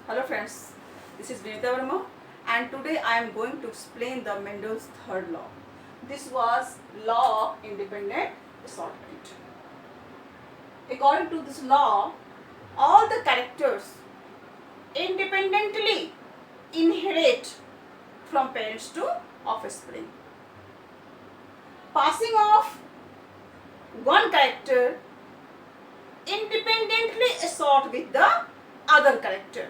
Hello friends, this is Vinita Verma and today I am going to explain the Mendel's third law. This was law of independent assortment. According to this law, all the characters independently inherit from parents to offspring. Passing off one character independently assort with the other character.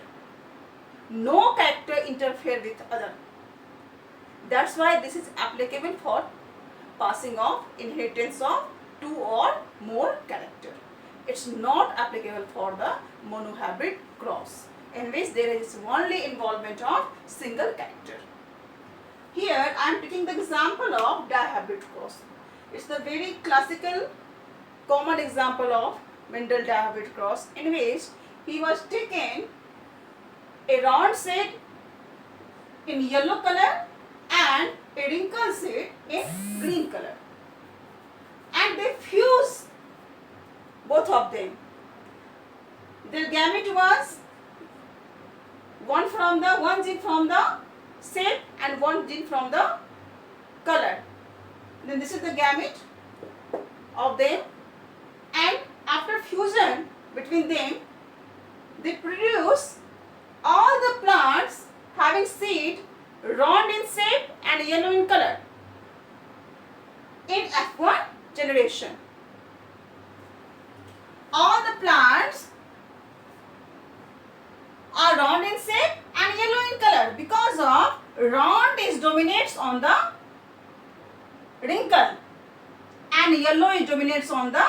No character interfere with other. That's why this is applicable for passing of inheritance of two or more character. It's not applicable for the monohybrid cross, in which there is only involvement of single character. Here I am taking the example of dihybrid cross. It's the very classical common example of Mendel dihybrid cross, in which he was taken a round seed in yellow color and a wrinkled seed in green color, and they fuse both of them. Their gamete was one gene from the shape and one gene from the color. Then this is the gamete of them, and after fusion between them, they produce all the plants having seed round in shape and yellow in color in F1 generation. All the plants are round in shape and yellow in color because of round is dominates on the wrinkle and yellow is dominates on the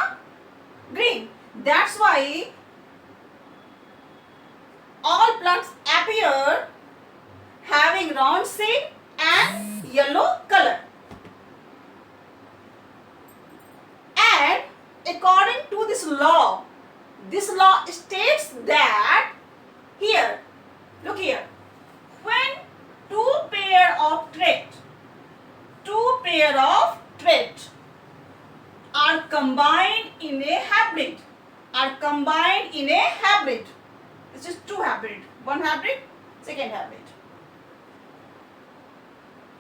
green. That's why all plants appear having round seed and yellow color. And according to this law states that here, look here, when two pair of traits are combined in a hybrid, this is two hybrid, one hybrid, second hybrid.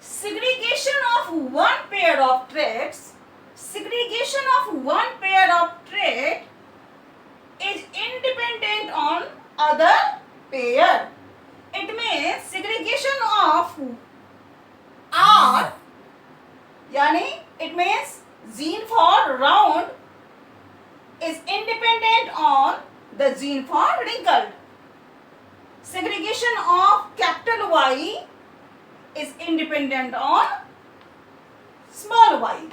Segregation of one pair of traits is independent on other pair. It means segregation of R, yani it means gene for round is independent on the gene for wrinkled. Segregation of capital Y is independent on small y.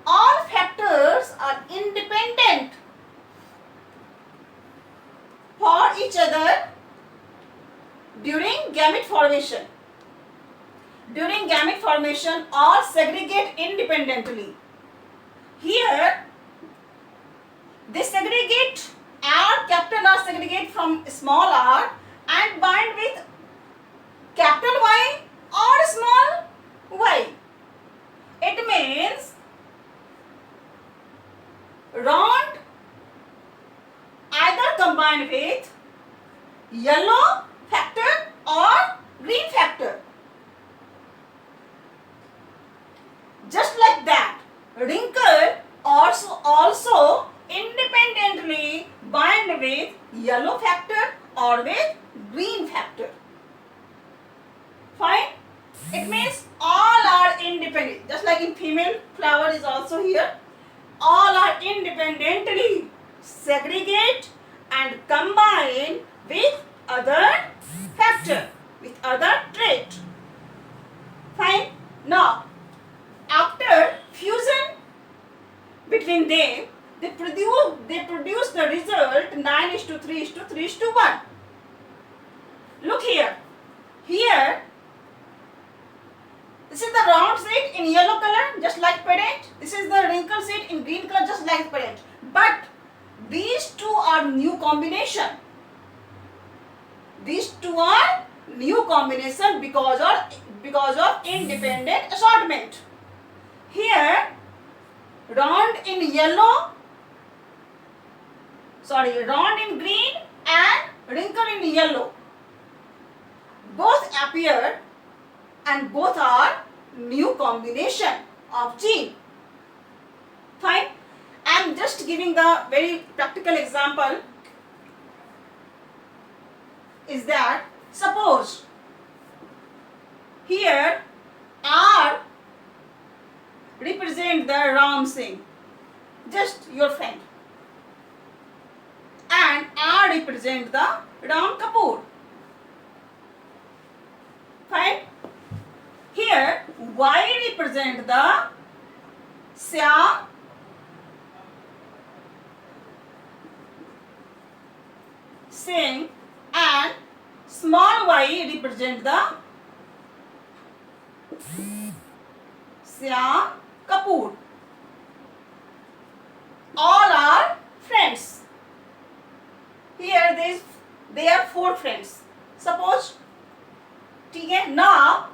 All factors are independent for each other during gamete formation. During gamete formation, all segregate independently. Here, they segregate capital R segregate from small r and bind with capital Y or small y. It means round either combined with yellow factor or green factor. Just like that, wrinkle also independently bind with yellow factor or with green factor. Fine? It means all are independent. Just like in female flower is also here. All are independently segregate and combine with other factor, with other trait. Fine? Now, after fusion between them, they produce the result 9:3:3:1. Look here. Here, this is the round seed in yellow color, just like parent. This is the wrinkled seed in green color, just like parent. But these two are new combination. These two are new combination because of independent assortment. Here, round in yellow, round in green and wrinkle in yellow. Both appear and both are new combination of gene. Fine. I am just giving the very practical example is that suppose here R represent the Ram Singh, just your friend, and R represent the Ram Kapoor. Fine. Here Y represent the Syam Singh and small y represent the Syam Kapoor. All are friends. Here they are 4 friends. Suppose, ठीक है, now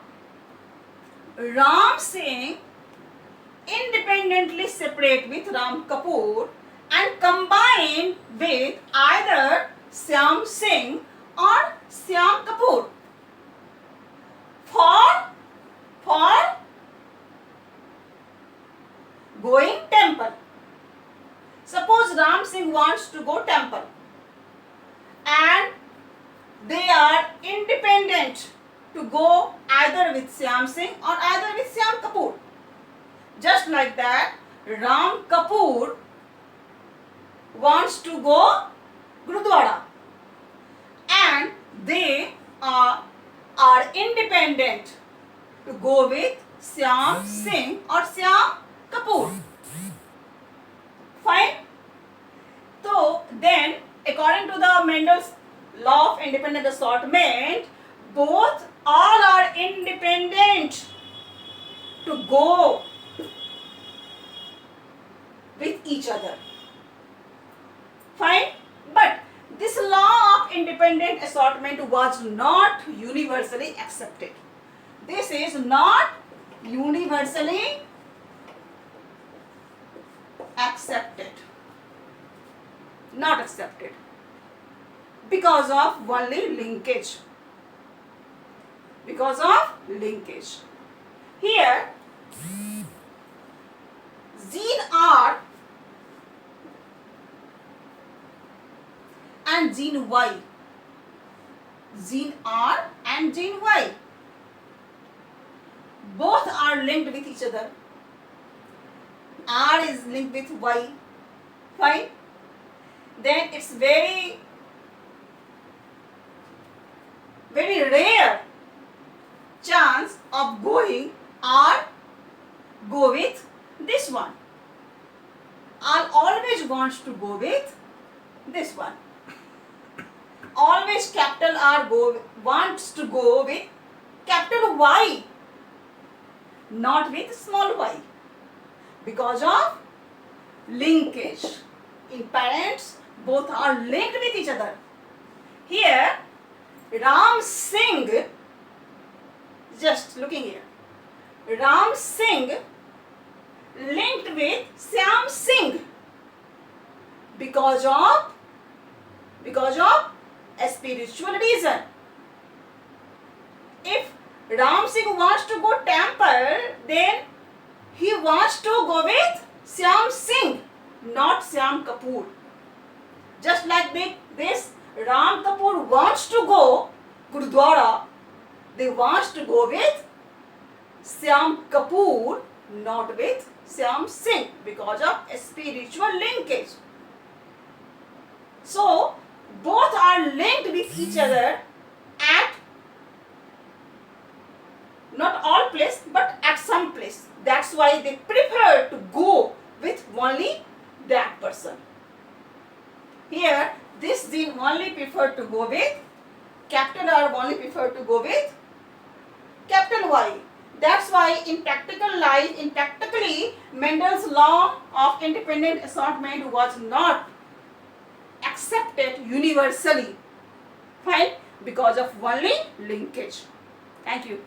Ram Singh independently separate with Ram Kapoor and combine with either Syam Singh or Syam Kapoor for going temple. Suppose Ram Singh wants to go temple and they are independent to go either with Syam Singh or either with Syam Kapoor. Just like that, Ram Kapoor wants to go Gurudwara and they are independent to go with Syam Singh or Syam Kapoor. Fine. So then, according to the Mendel's law of independent assortment, all are independent to go with each other. Fine. But this law of independent assortment was not universally accepted. This is not universally accepted. Not accepted. Because of only linkage. Because of linkage. Here, gene R and gene Y. Gene R and gene Y. Both are linked with each other. R is linked with Y. Fine. Then it's very rare chance of going R go with this one. R always wants to go with this one. Always capital R wants to go with capital Y, not with small y, because of linkage. In parents, both are linked with each other. Here, Ram Singh, just looking here, Ram Singh linked with Syam Singh because of a spiritual reason. If Ram Singh wants to go temple, then he wants to go with Syam Singh, not Syam Kapoor. Just like this, Ram Kapoor wants to go Gurudwara, they wants to go with Syam Kapoor, not with Syam Singh, because of a spiritual linkage. So, both are linked with each other at not all place, but at some place. That's why they prefer to go with only that person. Here, this gene only prefer to go with capital R, only prefer to go with capital Y. That's why in practically, Mendel's law of independent assortment was not accepted universally. Fine, because of only linkage. Thank you.